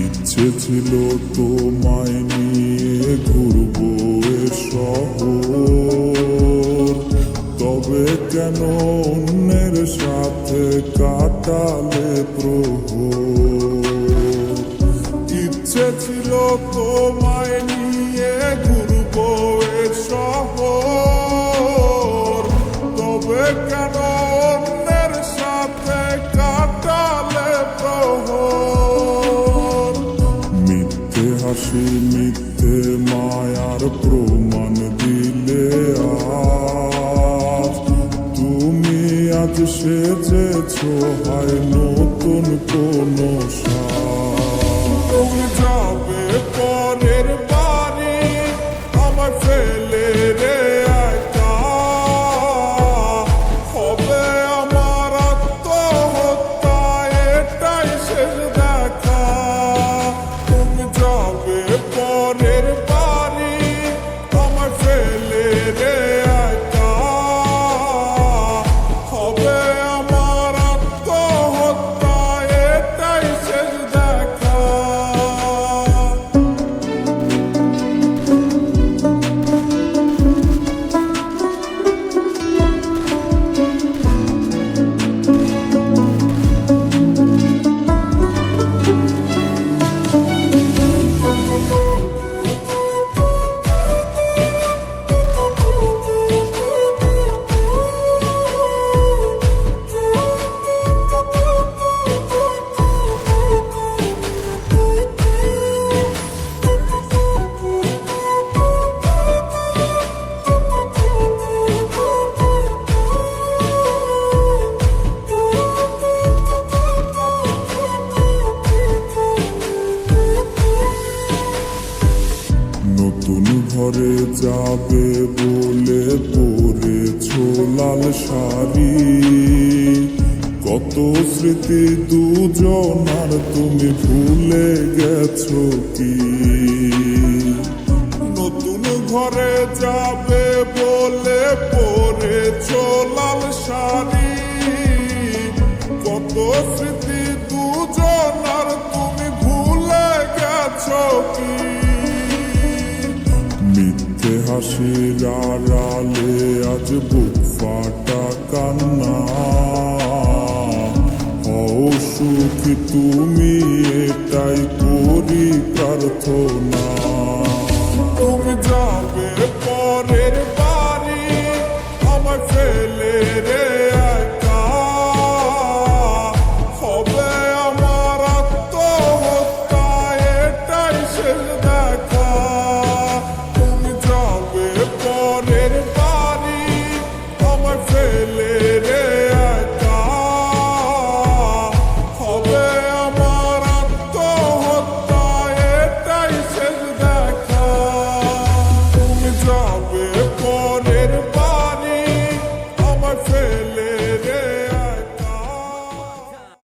ইচ্ছে ছিল তোমায় নিয়ে ঘুরবো এ শহর, তবে কেন অন্যের সাথে কাটালে প্রহর। ইচ্ছে ছিল তোমায় নিয়ে ঘুরবো এ শহর, তবে কেন অন্যের সাথে কাটালে প্রহর। মিথ্যে হাসি মিথ্যে মায়ার প্রমাণ দিলে আজ তুমি, আজ সেজেছো হয় নতুন কোনো সাজ। তুমি যাবে পরের বাড়ি আমার ফেলে রে একা, হবে আমার আত্মহত্যা এটাই শেষ দেখা। তুমি যাবে পরের বাড়ি আমার ফেলে রে একা, হবে আমার আত্মহত্যা এটাই শেষ দেখা। নতুন ঘরে যাবে বলে পরেছো লাল শাড়ি, কত স্মৃতি দুজনার তুমি ভুলে গেছো কি। নতুন ঘরে যাবে বলে পরেছো লাল শাড়ি, কত স্মৃতি দুজনার তুমি ভুলে গেছো কি। মিথ্যে হাসির আড়ালে আজ বুক ফাটা কান্না, হও সুখী তুমি এটাই করি প্রার্থনা। তুমি যাবে পরের বাড়ি আমার ফেলে রে একা, হবে আমার আত্মহত্যা এটাই শেষ দেখা। তুমি যাবে পরের বাড়ি আমার ফেলে রে একা, হবে আমার আত্মহত্যা এটাই শেষ দেখা। তুমি যাবে